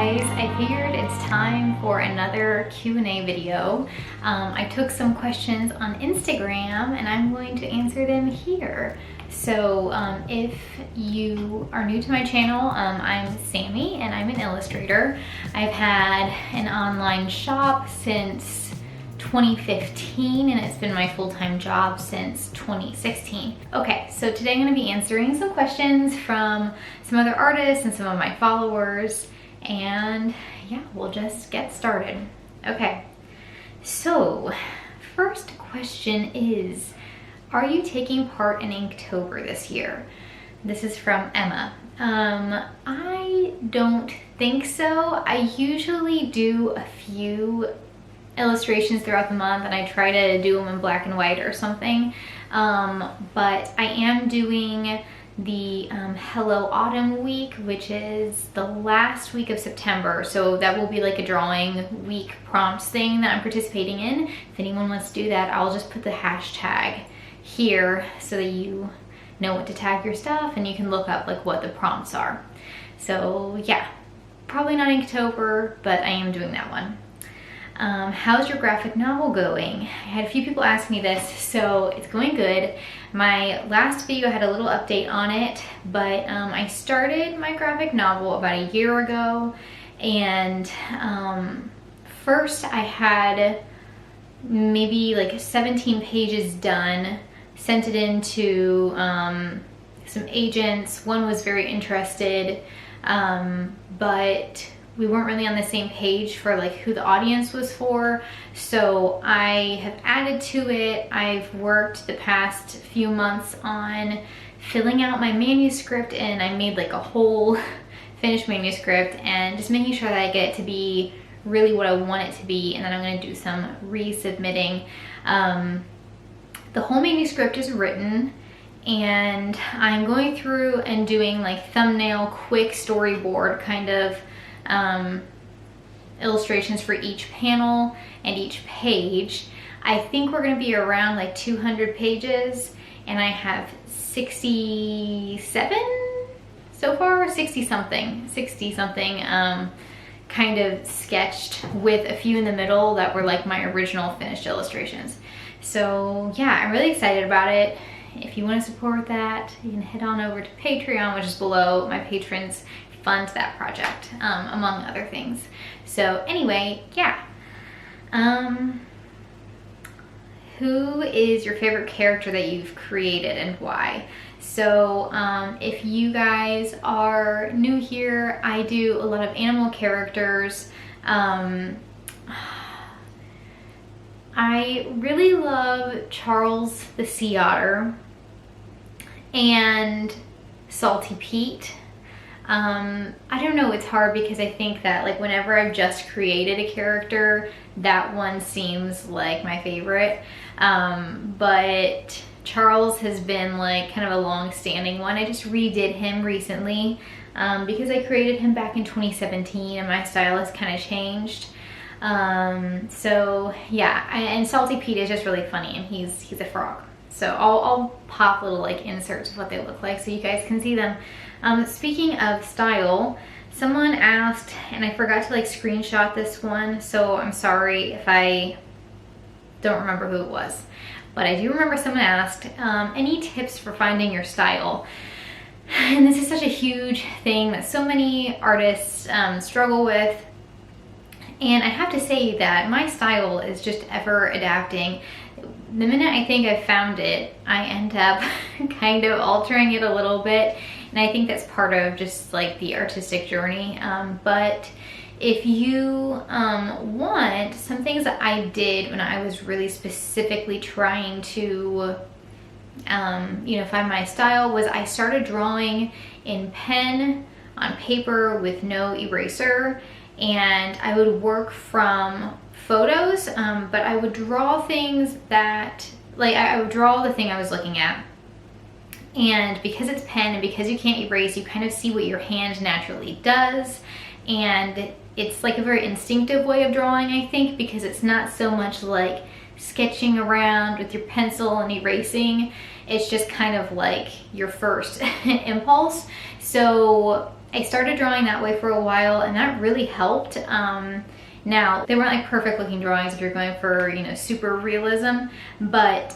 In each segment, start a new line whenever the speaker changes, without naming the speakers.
guys, I figured it's time for another Q&A video. I took some questions on Instagram and I'm going to answer them here. So if you are new to my channel, I'm Sammy and I'm an illustrator. I've had an online shop since 2015 and it's been my full-time job since 2016. Okay, so today I'm going to be answering some questions from some other artists and some of my followers, and yeah, we'll just get started. Okay, so first question is, are you taking part in Inktober this year? This is from Emma. I don't think so. I usually do a few illustrations throughout the month and I try to do them in black and white or something, but I am doing the Hello Autumn week, which is the last week of September, so that will be like a drawing week prompts thing that I'm participating in. If anyone wants to do that, I'll just put the hashtag here so that you know what to tag your stuff and you can look up like what the prompts are. So yeah, probably not Inktober, but I am doing that one. How's your graphic novel going? I had a few people ask me this, so it's going good. My last video had a little update on it, but I started my graphic novel about a year ago, and first I had maybe like 17 pages done, sent it in to some agents. One was very interested, but we weren't really on the same page for like who the audience was for, so I have added to it. I've worked the past few months on filling out my manuscript, and I made like a whole finished manuscript and just making sure that I get it to be really what I want it to be, and then I'm going to do some resubmitting. The whole manuscript is written, and I'm going through and doing like thumbnail quick storyboard kind of illustrations for each panel and each page. I think we're going to be around like 200 pages, and I have 67 so far, 60 something kind of sketched, with a few in the middle that were like my original finished illustrations. So yeah, I'm really excited about it. If you want to support that, you can head on over to Patreon, which is below. My patrons fund that project, among other things. So anyway, yeah. Who is your favorite character that you've created and why? So if you guys are new here, I do a lot of animal characters. I really love Charles the Sea Otter and Salty Pete. I don't know, it's hard because I think that like whenever I've just created a character, that one seems like my favorite. But Charles has been like kind of a long-standing one. I just redid him recently because I created him back in 2017 and my style has kind of changed. So yeah, and Salty Pete is just really funny, and he's a frog. So I'll pop little like inserts of what they look like so you guys can see them. Speaking of style, someone asked, and I forgot to like screenshot this one, so I'm sorry if I don't remember who it was, but I do remember someone asked, any tips for finding your style? And this is such a huge thing that so many artists struggle with. And I have to say that my style is just ever adapting. The minute I think I've found it, I end up kind of altering it a little bit. And I think that's part of just like the artistic journey. But if you want, some things that I did when I was really specifically trying to find my style was I started drawing in pen on paper with no eraser, and I would work from photos, but I would draw things that, like I would draw the thing I was looking at, and because it's pen and because you can't erase, you kind of see what your hand naturally does, and it's like a very instinctive way of drawing, I think, because it's not so much like sketching around with your pencil and erasing. It's just kind of like your first impulse. So I started drawing that way for a while, and that really helped. Now, they weren't like perfect looking drawings if you're going for, you know, super realism, but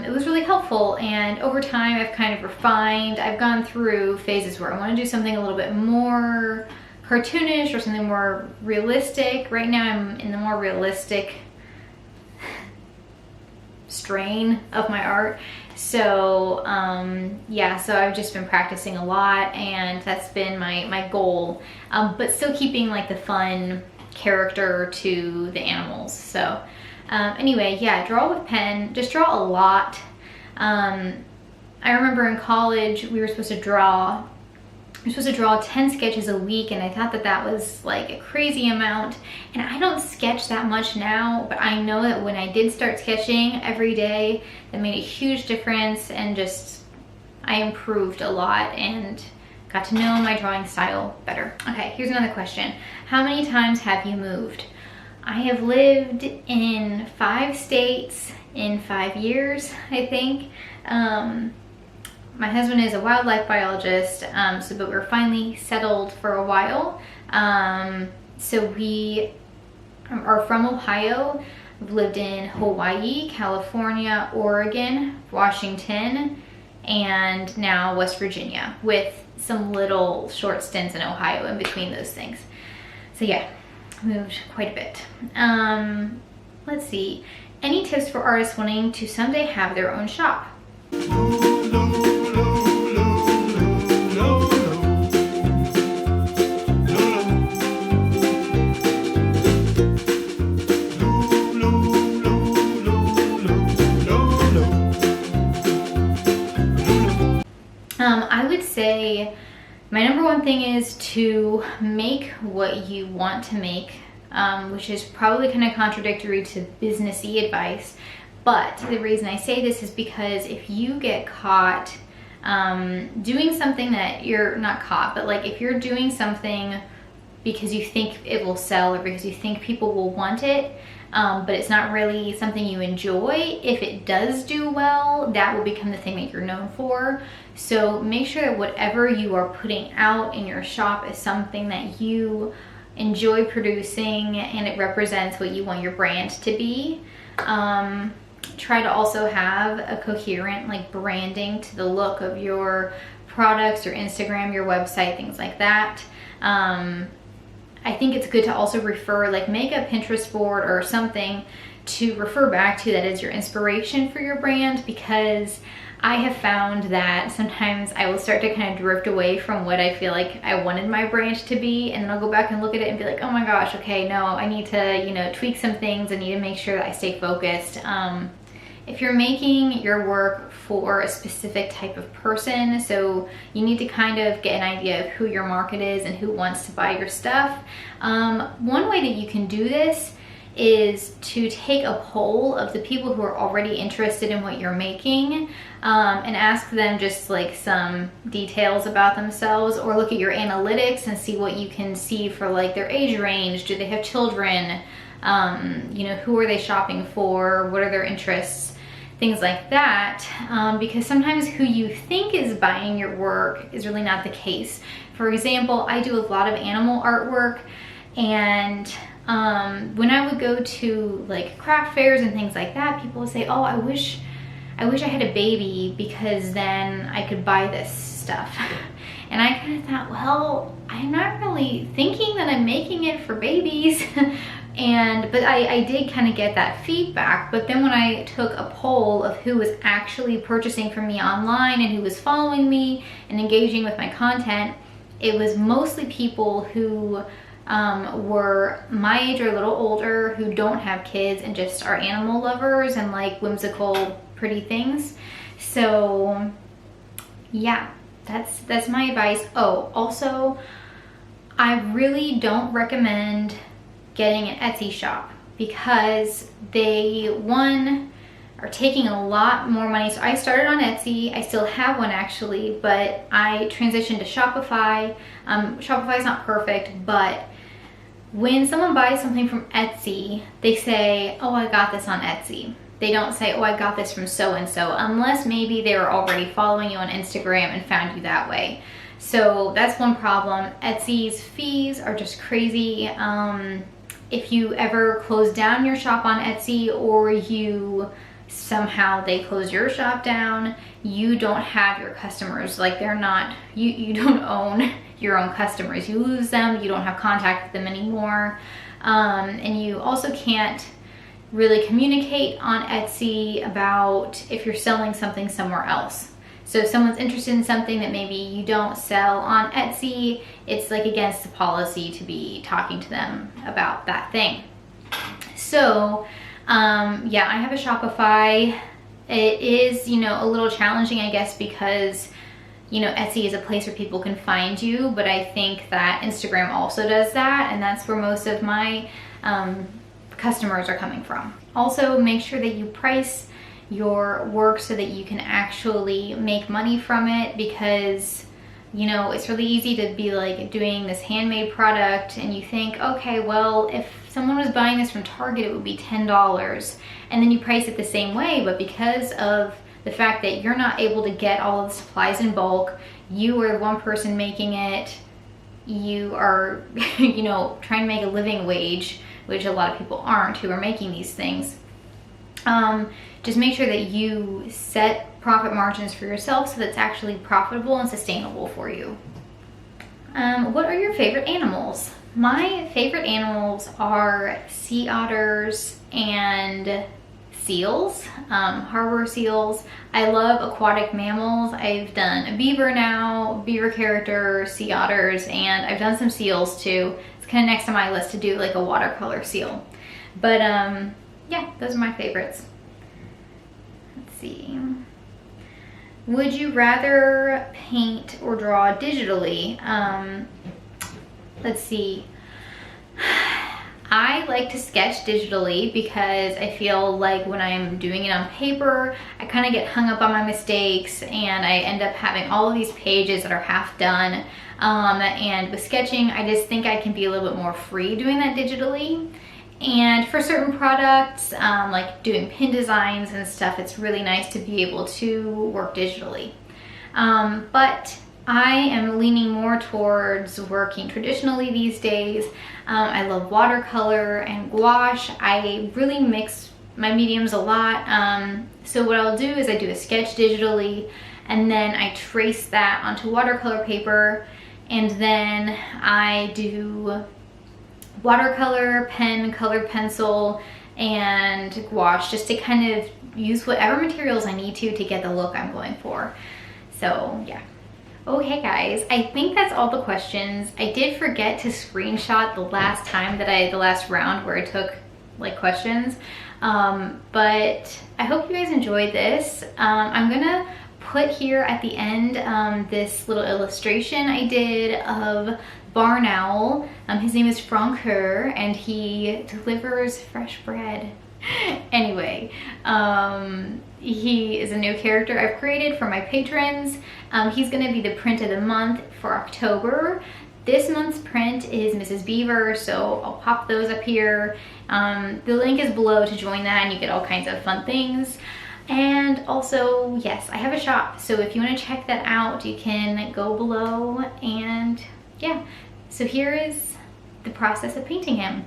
it was really helpful. And over time, I've kind of refined. I've gone through phases where I want to do something a little bit more cartoonish or something more realistic. Right now, I'm in the more realistic strain of my art. So yeah, so I've just been practicing a lot, and that's been my goal, but still keeping like the fun character to the animals. So anyway, yeah, draw with pen, just draw a lot. I remember in college we were supposed to draw 10 sketches a week, and I thought that that was like a crazy amount, and I don't sketch that much now, but I know that when I did start sketching every day, that made a huge difference, and just I improved a lot and got to know my drawing style better. Okay, here's another question. How many times have you moved? I have lived in 5 states in 5 years, I think. My husband is a wildlife biologist, but we're finally settled for a while. So we are from Ohio. We've lived in Hawaii, California, Oregon, Washington, and now West Virginia, with some little short stints in Ohio in between those things. So yeah, moved quite a bit. Let's see. Any tips for artists wanting to someday have their own shop? I would say my number one thing is to make what you want to make, which is probably kind of contradictory to businessy advice. But the reason I say this is because if you get caught doing something that you're not caught, but like if you're doing something because you think it will sell or because you think people will want it, but it's not really something you enjoy, if it does do well, that will become the thing that you're known for. So make sure that whatever you are putting out in your shop is something that you enjoy producing and it represents what you want your brand to be. Try to also have a coherent like branding to the look of your products, your Instagram, your website, things like that. I think it's good to also refer, like make a Pinterest board or something to refer back to that is your inspiration for your brand, because I have found that sometimes I will start to kind of drift away from what I feel like I wanted my brand to be, and then I'll go back and look at it and be like, oh my gosh, okay, no, I need to, you know, tweak some things. I need to make sure that I stay focused. If you're making your work for a specific type of person, so you need to kind of get an idea of who your market is and who wants to buy your stuff. One way that you can do this is to take a poll of the people who are already interested in what you're making, and ask them just like some details about themselves, or look at your analytics and see what you can see for like their age range. Do they have children? You know, who are they shopping for? What are their interests? Things like that, because sometimes who you think is buying your work is really not the case. For example, I do a lot of animal artwork, and when I would go to like craft fairs and things like that, people would say, oh, I wish I had a baby because then I could buy this stuff. And I kind of thought, well, I'm not really thinking that I'm making it for babies. But I did kind of get that feedback. But then when I took a poll of who was actually purchasing from me online and who was following me and engaging with my content, it was mostly people who were my age or a little older, who don't have kids and just are animal lovers and like whimsical, pretty things. So yeah, that's my advice. Oh, also, I really don't recommend getting an Etsy shop, because they, one, are taking a lot more money. So I started on Etsy. I still have one actually, but I transitioned to Shopify. Shopify is not perfect, but when someone buys something from Etsy, they say, oh, I got this on Etsy. They don't say, oh, I got this from so-and-so, unless maybe they were already following you on Instagram and found you that way. So that's one problem. Etsy's fees are just crazy. If you ever close down your shop on Etsy, or you somehow they close your shop down, you don't have your customers. Like, they're not, you don't own your own customers. You lose them, you don't have contact with them anymore. And you also can't really communicate on Etsy about if you're selling something somewhere else. So if someone's interested in something that maybe you don't sell on Etsy, it's like against the policy to be talking to them about that thing. So yeah, I have a Shopify. It is, you know, a little challenging, I guess, because, you know, Etsy is a place where people can find you, but I think that Instagram also does that, and that's where most of my customers are coming from. Also, make sure that you price your work so that you can actually make money from it, because, you know, it's really easy to be like doing this handmade product and you think, okay, well, if someone was buying this from Target, it would be $10, and then you price it the same way, but because of the fact that you're not able to get all of the supplies in bulk, you are one person making it, you are, you know, trying to make a living wage, which a lot of people aren't who are making these things. Just make sure that you set profit margins for yourself so that it's actually profitable and sustainable for you. What are your favorite animals? My favorite animals are sea otters and seals, harbor seals. I love aquatic mammals. I've done a beaver now, beaver character, sea otters, and I've done some seals too. It's kind of next on my list to do like a watercolor seal. But yeah, those are my favorites. Let's see. Would you rather paint or draw digitally? Let's see. I like to sketch digitally because I feel like when I'm doing it on paper, I kind of get hung up on my mistakes and I end up having all of these pages that are half done. And with sketching, I just think I can be a little bit more free doing that digitally. And for certain products, like doing pin designs and stuff, it's really nice to be able to work digitally. But I am leaning more towards working traditionally these days. I love watercolor and gouache. I really mix my mediums a lot. So what I'll do is I do a sketch digitally, and then I trace that onto watercolor paper, and then I do watercolor, pen, colored pencil, and gouache, just to kind of use whatever materials I need to get the look I'm going for. So yeah. Okay guys, I think that's all the questions. I did forget to screenshot the last time that the last round where I took like questions. But I hope you guys enjoyed this. I'm gonna put here at the end this little illustration I did of barn owl. His name is Francoeur, and he delivers fresh bread. Anyway, he is a new character I've created for my patrons. He's gonna be the print of the month for October. This month's print is Mrs. Beaver, so I'll pop those up here. The link is below to join that, and you get all kinds of fun things. And also, yes, I have a shop, so if you want to check that out, you can go below. And yeah, so here is the process of painting him.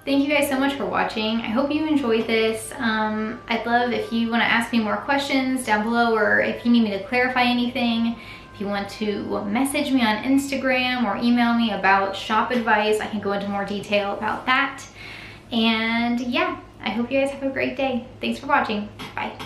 thank you guys so much for watching. I hope you enjoyed this. I'd love if you want to ask me more questions down below, or if you need me to clarify anything. If you want to message me on Instagram or email me about shop advice, I can go into more detail about that. And yeah, I hope you guys have a great day. Thanks for watching. Bye.